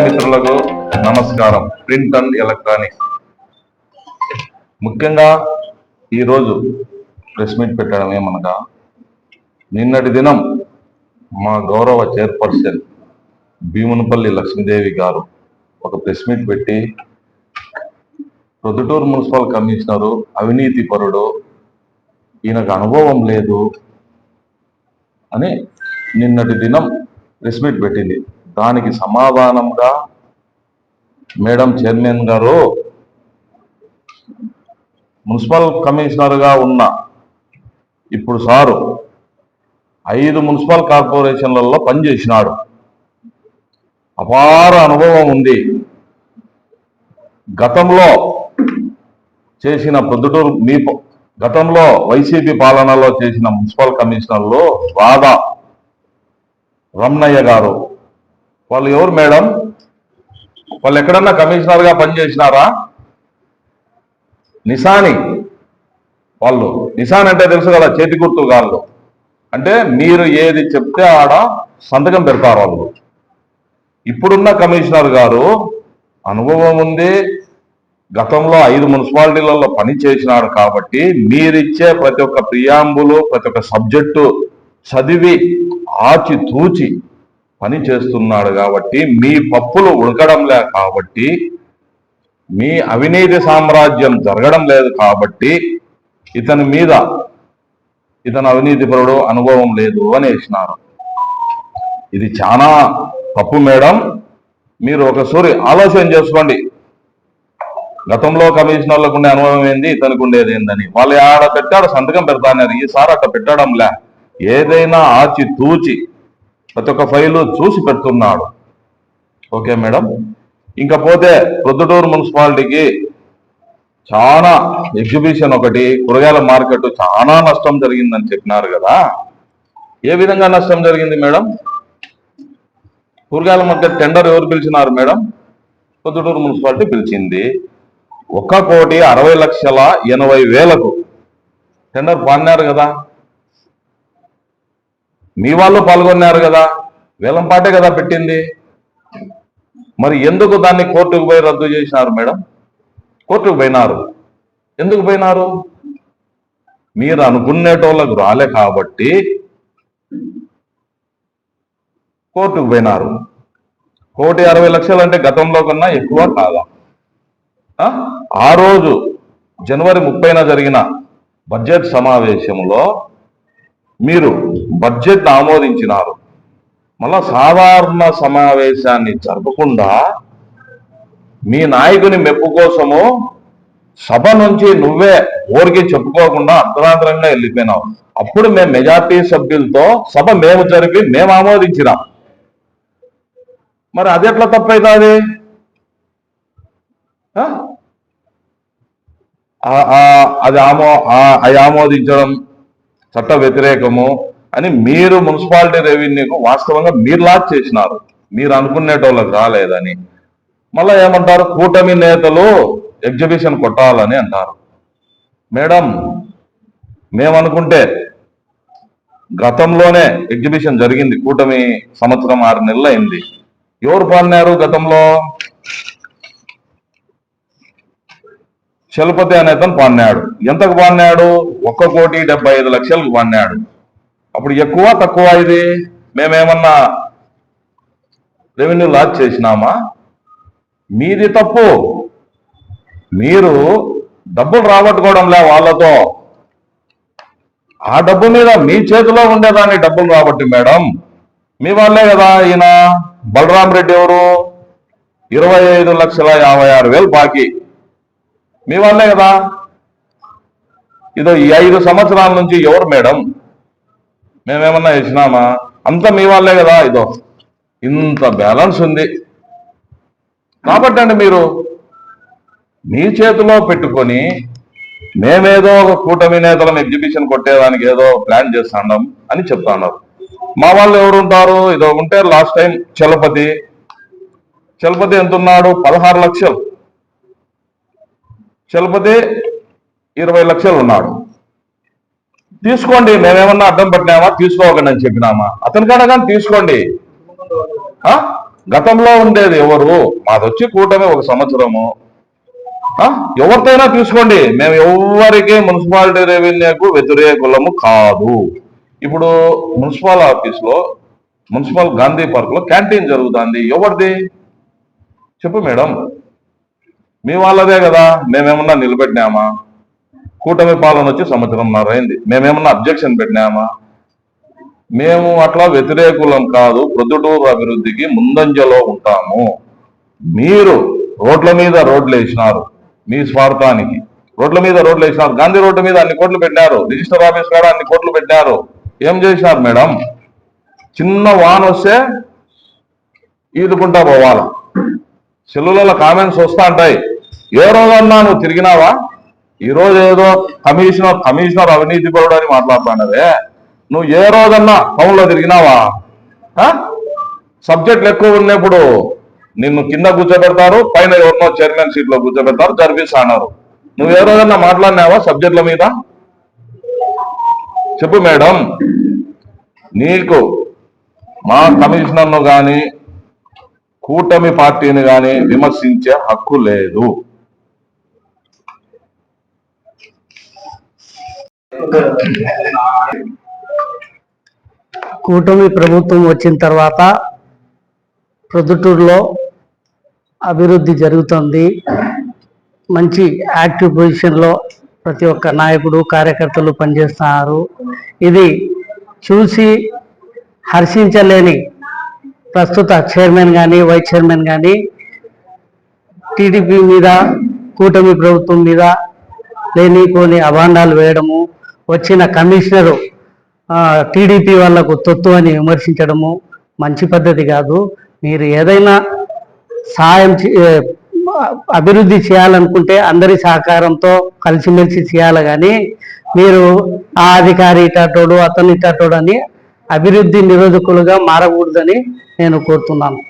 మిత్రులకు నమస్కారం. Print and electronic ముఖ్యంగా ఈరోజు ప్రెస్ మీట్ పెట్టడం ఏమనగా, నిన్నటి దినం మా గౌరవ చైర్పర్సన్ భీమునపల్లి లక్ష్మీదేవి గారు ఒక ప్రెస్ మీట్ పెట్టి ప్రొద్దుటూరు మున్సిపల్ కమిషనరు అవినీతి పరుడు, ఈయనకు అనుభవం లేదు అని నిన్నటి దినం ప్రెస్ మీట్ పెట్టింది. దానికి సమాధానంగా మేడం చైర్మన్ గారు, మున్సిపల్ కమిషనర్గా ఉన్న ఇప్పుడు సారు 5 మున్సిపల్ కార్పొరేషన్లలో పనిచేసినాడు, అపార అనుభవం ఉంది. గతంలో చేసిన ప్రొద్దుటూరు గతంలో వైసీపీ పాలనలో చేసిన మున్సిపల్ కమిషనర్లు రాధా రమణయ్య గారు, వాళ్ళు ఎవరు మేడం? వాళ్ళు ఎక్కడన్నా కమిషనర్గా పనిచేసినారా? నిశాని వాళ్ళు, నిశాన్ అంటే తెలుసు కదా, చేతి గుర్తు గాళ్ళు. అంటే మీరు ఏది చెప్తే ఆడ సంతకం పెడతారు వాళ్ళు. ఇప్పుడున్న కమిషనర్ గారు అనుభవం ఉంది, గతంలో 5 మున్సిపాలిటీలలో పని చేసినాడు కాబట్టి మీరిచ్చే ప్రతి ఒక్క ప్రియాంబులు, ప్రతి ఒక్క సబ్జెక్టు చదివి ఆచితూచి పని చేస్తున్నాడు కాబట్టి మీ పప్పులు ఉడకడం లేదు, కాబట్టి మీ అవినీతి సామ్రాజ్యం జరగడం లేదు, కాబట్టి ఇతని మీద ఇతను అవినీతిపరుడు, అనుభవం లేదు అని వేసినారు. ఇది చాలా తప్పు మేడం. మీరు ఒకసారి ఆలోచన చేసుకోండి. గతంలో కమిషనర్లకు ఉండే అనుభవం ఏంది, ఇతనికి ఉండేది ఏందని. వాళ్ళు ఆడ పెట్టాడు సంతకం పెడతాన్నారు, ఈసారి అట్లా పెట్టడంలే. ఏదైనా ఆచి తూచి ప్రతి ఒక్క ఫైలు చూసి పెడుతున్నాడు. Okay madam. ఇంకా పోతే ప్రొద్దుటూరు మున్సిపాలిటీకి చాలా ఎగ్జిబిషన్ ఒకటి, కూరగాయల మార్కెట్ చాలా నష్టం జరిగిందని చెప్పినారు కదా. ఏ విధంగా నష్టం జరిగింది మేడం? కూరగాయల మార్కెట్ టెండర్ ఎవరు పిలిచినారు మేడం? ప్రొద్దుటూరు మున్సిపాలిటీ పిలిచింది. 1,60,80,00,000 టెండర్ పాడినారు కదా, మీ వాళ్ళు పాల్గొన్నారు కదా, వేలంపాటే కదా పెట్టింది. మరి ఎందుకు దాన్ని కోర్టుకు పోయి రద్దు చేసినారు మేడం? కోర్టుకు పోయినారు. ఎందుకు పోయినారు? మీరు అనుకునేటోళ్ళకు రాలే కాబట్టి కోర్టుకు పోయినారు. 1,60,00,000 అంటే గతంలో కన్నా ఎక్కువ కాదా? ఆ రోజు జనవరి 30న జరిగిన బడ్జెట్ సమావేశంలో మీరు బడ్జెట్ ఆమోదించినారు. మళ్ళా సాధారణ సమావేశాన్ని జరపకుండా మీ నాయకుని మెప్పు కోసము సభ నుంచి నువ్వే ఊరికి చెప్పుకోకుండా అర్ధరాత్రంగా వెళ్ళిపోయినావు. అప్పుడు మేము మెజార్టీ సభ్యులతో సభ మేము జరిపి మేము ఆమోదించినాం. మరి అది ఎట్లా తప్పవుతుంది? అది ఆమోదించడం చట్ట వ్యతిరేకము అని మీరు మున్సిపాలిటీ రెవెన్యూకు వాస్తవంగా మీరు లాక్ చేసినారు, మీరు అనుకునేటోళ్ళకి రాలేదని. మళ్ళా ఏమంటారు, కూటమి నేతలు ఎగ్జిబిషన్ కొట్టాలని అంటారు. మేడం, మేమనుకుంటే గతంలోనే ఎగ్జిబిషన్ జరిగింది. కూటమి సంవత్సరం 6 నెలలు అయింది. ఎవరు పాడినారు గతంలో? చలపతి అనేతను పాడినాడు. ఎంతకు పాడినాడు? 1,75,00,000 పాడినాడు. అప్పుడు ఎక్కువ తక్కువ? ఇది మేమేమన్నా రెవెన్యూ లాస్ చేసినామా? మీది తప్పు. మీరు డబ్బులు రాబట్టుకోవడంలే వాళ్ళతో, ఆ డబ్బు మీద మీ చేతిలో ఉండేదాన్ని డబ్బులు రాబట్టి మేడం. మీ వాళ్ళే కదా. ఈయన బలరాం రెడ్డి ఎవరు? 25,56,000 బాకీ. మీ వాళ్ళే కదా. ఇదో ఈ 5 సంవత్సరాల నుంచి ఎవరు మేడం? మేమేమన్నా వేసినామా? అంతా మీ వాళ్ళే కదా. ఇదో ఇంత బ్యాలెన్స్ ఉంది కాబట్టి అండి, మీరు మీ చేతిలో పెట్టుకొని మేమేదో ఒక కూటమి నేతలను ఎగ్జిబిషన్ కొట్టేదానికి ఏదో ప్లాన్ చేస్తాం అని చెప్తున్నారు. మా వాళ్ళు ఎవరు ఉంటారు? ఇదో ఉంటే లాస్ట్ టైం చలపతి ఎంత ఉన్నాడు? 16 లక్షలు. చలపతి 20 లక్షలు ఉన్నాడు. తీసుకోండి, మేమేమన్నా అడ్డం పట్టినామా? తీసుకోకండి అని చెప్పినామా? అతని కాడ కానీ తీసుకోండి. గతంలో ఉండేది ఎవరు? మాదొచ్చి కూటమి 1 సంవత్సరము. ఎవరితోనైనా తీసుకోండి, మేము ఎవరికి మున్సిపాలిటీ రెవెన్యూకు వ్యతిరేకులము కాదు. ఇప్పుడు మున్సిపల్ ఆఫీస్లో, మున్సిపల్ గాంధీ పార్క్ లో క్యాంటీన్ జరుగుతుంది, ఎవరిది చెప్పు మేడం? మీ వాళ్ళదే కదా. మేమేమన్నా నిలబెట్టినామా? కూటమి పాలన వచ్చి 1.5 సంవత్సరం అయింది, మేమేమన్నా అబ్జెక్షన్ పెట్టినామా? మేము అట్లా వ్యతిరేకులం కాదు, ప్రొద్దుటూరు అభివృద్ధికి ముందంజలో ఉంటాము. మీరు రోడ్ల మీద రోడ్లు వేసినారు, మీ స్వార్థానికి రోడ్ల మీద రోడ్లు వేసినారు. గాంధీ రోడ్డు మీద అన్ని కోట్లు పెట్టినారు, రిజిస్టర్ ఆఫీస్ కాడ అన్ని కోట్లు పెట్టినారు. ఏం చేసినారు మేడం? చిన్న వాన వస్తే ఈదుకుంటా పోవాల. సెల్లులలో కామెంట్స్ వస్తా ఉంటాయి. ఏ రోజన్నా నువ్వు తిరిగినావా? ఈ రోజు ఏదో కమిషనర్ అవినీతి పరుడు అని మాట్లాడుతున్నదే, నువ్వు ఏ రోజన్నా టౌన్లో తిరిగినావా? సబ్జెక్టులు ఎక్కువ ఉన్నప్పుడు నిన్ను కింద కూర్చోబెడతారు, పైన ఎవరినో చైర్మన్ సీట్ లో కూర్చోబెడతారు, జరిపిస్తా అన్నారు. నువ్వు ఏ రోజన్నా మాట్లాడినావా సబ్జెక్టుల మీద? చెప్పు మేడం. నీకు మా కమిషనర్ను కానీ కూటమి పార్టీని కానీ విమర్శించే హక్కు లేదు. కూటమి ప్రభుత్వం వచ్చిన తర్వాత ప్రొద్దుటూరులో అభివృద్ధి జరుగుతుంది. మంచి యాక్టివ్ పొజిషన్లో ప్రతి ఒక్క నాయకుడు కార్యకర్తలు పనిచేస్తున్నారు. ఇది చూసి హర్షించలేని ప్రస్తుత చైర్మన్ కానీ వైస్ చైర్మన్ కానీ టీడీపీ మీద, కూటమి ప్రభుత్వం మీద లేనిపోని అభాండాలు వేయడము, వచ్చిన కమిషనరు టీడీపీ వాళ్లకు తొత్తు అని విమర్శించడము మంచి పద్ధతి కాదు. మీరు ఏదైనా సాయం అభివృద్ధి చేయాలనుకుంటే అందరి సహకారంతో కలిసిమెలిసి చేయాలి, కానీ మీరు ఆ అధికారి ఇటాటోడు అతను ఇటాటోడు అని అభివృద్ధి నిరోధకులుగా మారకూడదని నేను కోరుతున్నాను.